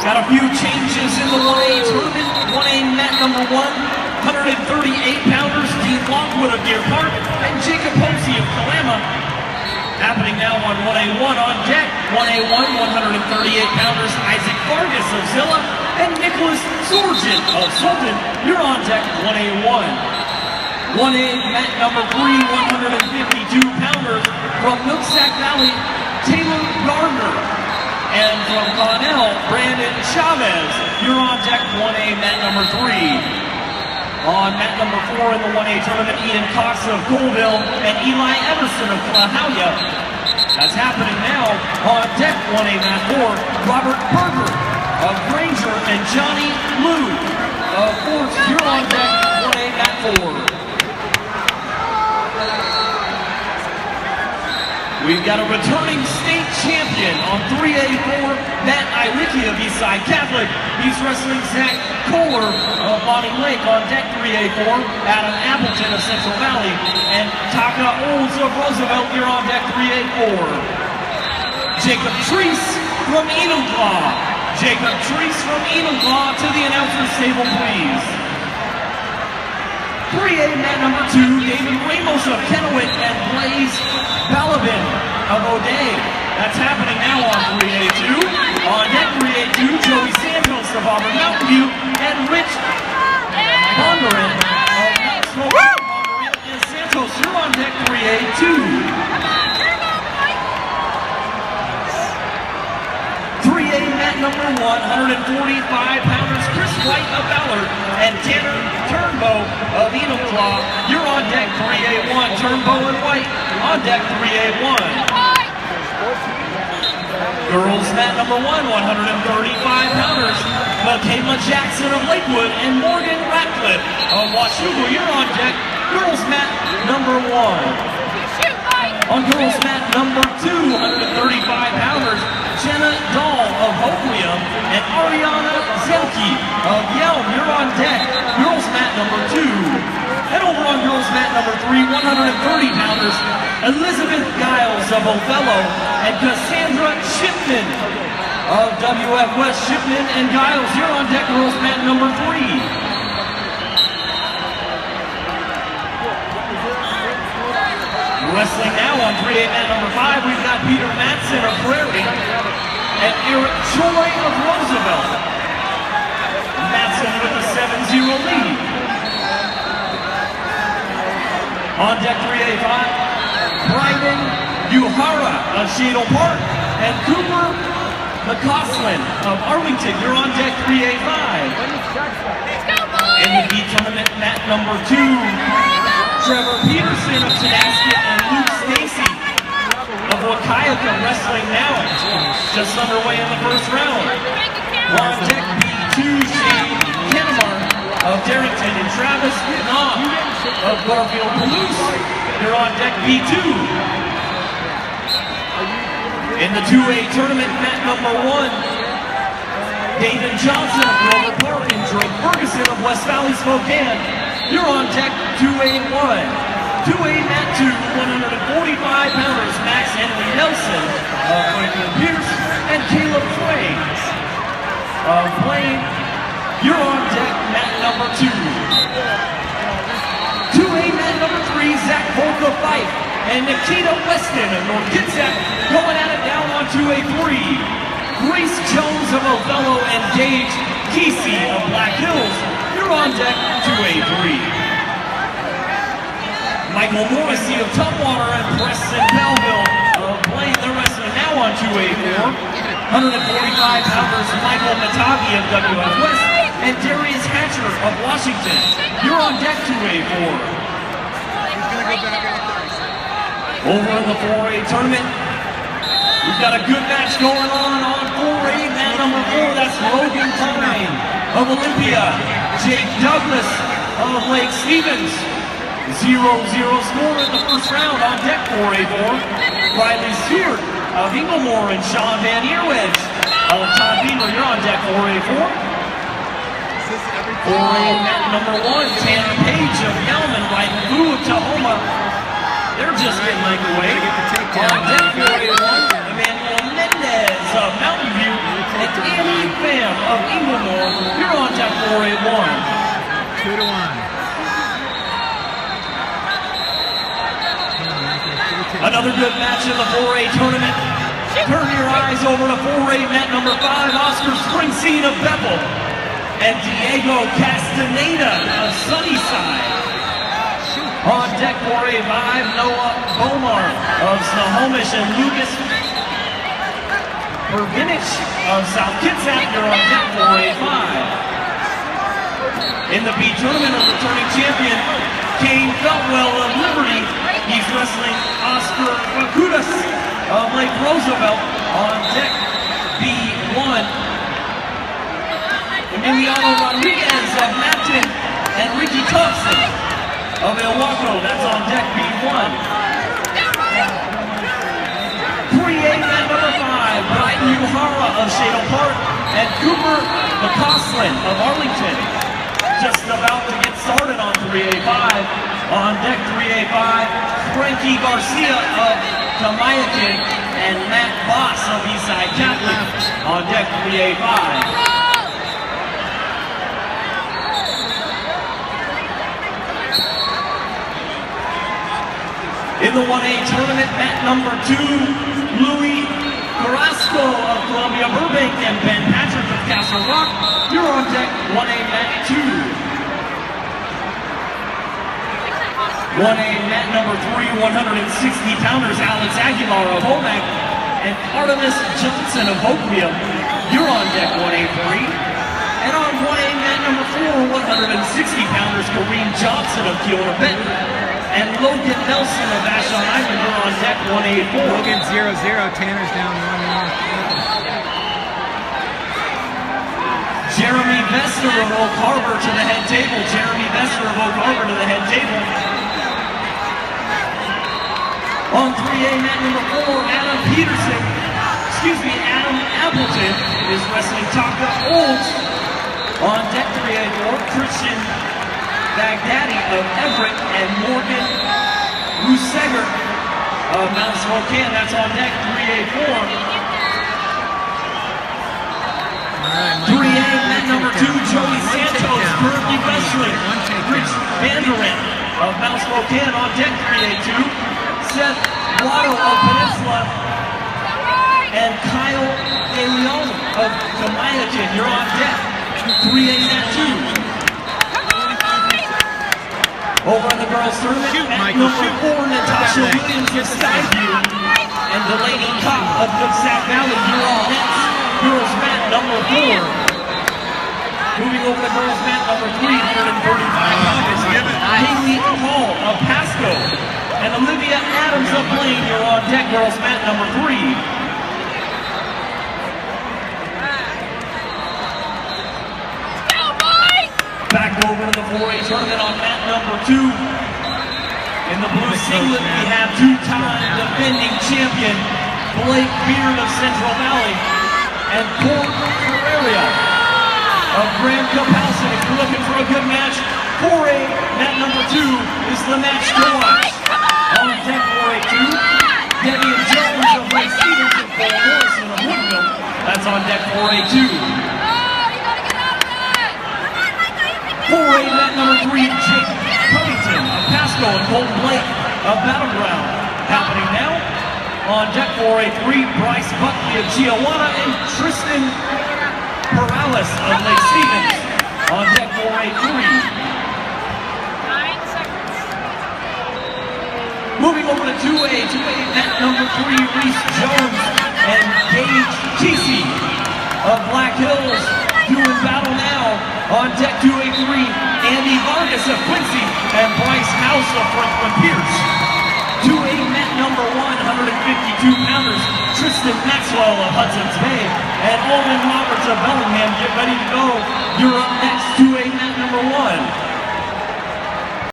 Got a few changes in the 1A tournament. 1A mat number 1, 138-pounders, Dean Lockwood of Deer Park, and Jacob Posey of Kalama. Happening now on 1A1 on deck. 1A1, 138-pounders, Isaac Vargas of Zilla, and Nicholas Sorgen of Sultan. You're on deck, 1A1. 1A mat number 3, 152-pounders, from Nooksack Valley, Taylor Gardner. And from Connell, Brandon Chavez. You're on deck, 1A mat number 3. On mat number 4 in the 1A tournament, Eden Cox of Colville and Eli Everson of Kalahauya. That's happening now on deck, 1A mat 4. Robert Berger of Granger and Johnny Liu of Forts. You're on deck, 1A mat 4. We've got a returning state champion on 3A4, Matt Iwicki of Eastside Catholic. He's wrestling Zach Kohler of Bonnie Lake on deck 3A4, Adam Appleton of Central Valley, and Taka Olds of Roosevelt. You're on deck 3A4. Jacob Treese from Enumclaw. Jacob Treese from Enumclaw to the announcer's table, please. 3A mat number 2, David Ramos of Kennewick and Blaze Balabin of O'Day. That's happening now on 3A2. On deck 3A2, Joey Santos of Auburn Mountain View and Rich Bondurant of Mount Smoke. Bondurant and Santos, you're on deck 3A2. 3A mat number 1, 145-pounders, Chris White of Ballard and Tanner Turnbow of Enumclaw. You're on deck 3A1, Turnbow and White on deck 3A1. Girls mat number 1, 135-pounders, Michaela Jackson of Lakewood and Morgan Ratcliffe of Washougal. You're on deck, girls mat number 1. On girls mat number 2, 135-pounders, Jenna Dahl of Hoquiam and Ariana Zelke of Yelm. You're on deck, girls mat number 2. And over on girls mat number 3, 130-pounders, Elizabeth Giles of Othello and Cassandra Shipman of WF West. Shipman and Giles, you're on deck, girls mat number 3. Wrestling now on 3A mat number 5, we've got Peter Matson of Prairie and Eric Choi of Roosevelt. Matson with a 7-0 lead. On deck 3A5, Bryden Uhara of Shadle Park and Cooper McCausland of Arlington. You're on deck 3A5. In the B tournament, mat number 2, Trevor Peterson of Tenasket and Luke Stacy of Wakayaka wrestling now. Just underway in the first round. On deck B2, Shane Kennemar of Darrington and Travis Knopf of Garfield Palouse. You're on deck B2. In the 2A tournament, mat number 1, David Johnson of Grover Park and Drake Ferguson of West Valley Spokane. You're on deck 2A1. 2A mat 2, 145-pounders, Max Henry Nelson of Franklin Pierce and Caleb Twains of Blaine. You're on deck mat number 2. 2A mat number 3, Zach Volk of Fife and Nikita Weston of North Kitsap going at it down on 2A3. Grace Jones of Othello and Gage Kesey of Black Hills. You're on deck 2A3. Michael Morrissey of Tumwater and Preston Belleville of Blaine. They're wrestling now on 2A4. 145-pounders Michael Matagi of WF West and Darius Hatcher of Washington. You're on deck 2A4. Over in the 4A tournament, we've got a good match going on 4A. Mat number 4, that's Logan Pine of Olympia. Jake Douglas of Lake Stevens. 0-0 score in the first round on deck 4A4. Riley Stewart of Inglemore and Sean Van Earwedge of Todd Beaver. You're on deck 4A4. 4A mat number 1, Tanner Page of Yelman, Ryden Fu of Tahoma. They're just getting like away. On deck 4A1, Emmanuel Mendez of Mountain View and Annie Pham of Inglemore. You're on deck 481. 2-1. Another good match in the 4A tournament. Turn your eyes over to 4A mat number 5, Oscar Springsteen of Bethel and Diego Castaneda of Sunnyside. On deck 4A5, Noah Bomar of Snohomish and Lucas Pervinich of South Kitsap. You're on deck 4A5. In the B tournament, a returning champion, Kane Feltwell of Liberty. He's wrestling Oscar Facudas of Lake Roosevelt on deck B1. Emiliano Rodriguez of Mapton and Ricky Thompson of Ilwaco. That's on deck B1. 3A mat number 5, Brian Uhara of Shadle Park and Cooper McCausland of Arlington. Just about to get started on 3A5. On deck 3A5, Frankie Garcia of Kamayakin and Matt Voss of Eastside Catholic on deck 3A5. In the 1A tournament, mat number 2, Louis Carrasco of Columbia Burbank and Ben Patrick of Castle Rock. You're on deck 1A mat 2. 1A mat number 3, 160-pounders, Alex Aguilar of Homack and Artemis Johnson of Oakville. You're on deck 1A3. And on 1A mat number 4, 160-pounders, Kareem Johnson of Keona Benton and Logan Nelson of Vashon Island. You're on deck 1A4. Logan 0-0, Tanner's down 1-0. Jeremy Vester of Oak Harbor to the head table. Jeremy Vester of Oak Harbor to the head table. On 3A mat number 4, Adam Appleton is wrestling Taka Olds. On deck 3A4, Christian Baghdadi of Everett and Morgan Ruseger of Mount Spokane. That's on deck 3A4. 3A mat number 2, Joey Santos, currently wrestling Rich Vanderin of Mount Spokane. On deck 3A2. Seth Waddle of Peninsula and Kyle DeLeon of Kamayakin. You're on deck 3A mat 2. Over in the girls' tournament, mat number 4, Natasha Williams of Skyview and Delaney Kopp of Nooksack Valley. You're on next. Girls' mat number 4. Moving over to girls' mat number 3, 135 pounds. Haley Hall of Pasco and Olivia Adams of Blaine. You're on deck, girls' mat number 3. Back over to the 4A tournament on mat number 2. In the blue singlet, we have two-time defending champion Blake Beard of Central Valley and Court Ferreira of Grand Compulsion. If you're looking for a good match, 4A mat number 2 is the match to watch. On deck 4A2, Debbie and Jones of Lake Stevens and Paul Morrison of Woodville. That's on deck 4A2. 4A mat number 3, Jake Covington of Pasco and Colton Blake of Battleground. Happening now on deck 4A3, Bryce Buckley of Chiawana and Tristan Perales of Lake Stevens. On deck 4A3. Moving over to 2A mat number 3, Reese Jones and Gage Kesey of Black Hills doing battle now. On deck 2A3, Andy Vargas of Quincy and Bryce House of Franklin Pierce. 2A mat number 1, 152-pounders, Tristan Maxwell of Hudson's Bay and Alden Roberts of Bellingham. Get ready to go. You're up next, 2A mat number 1.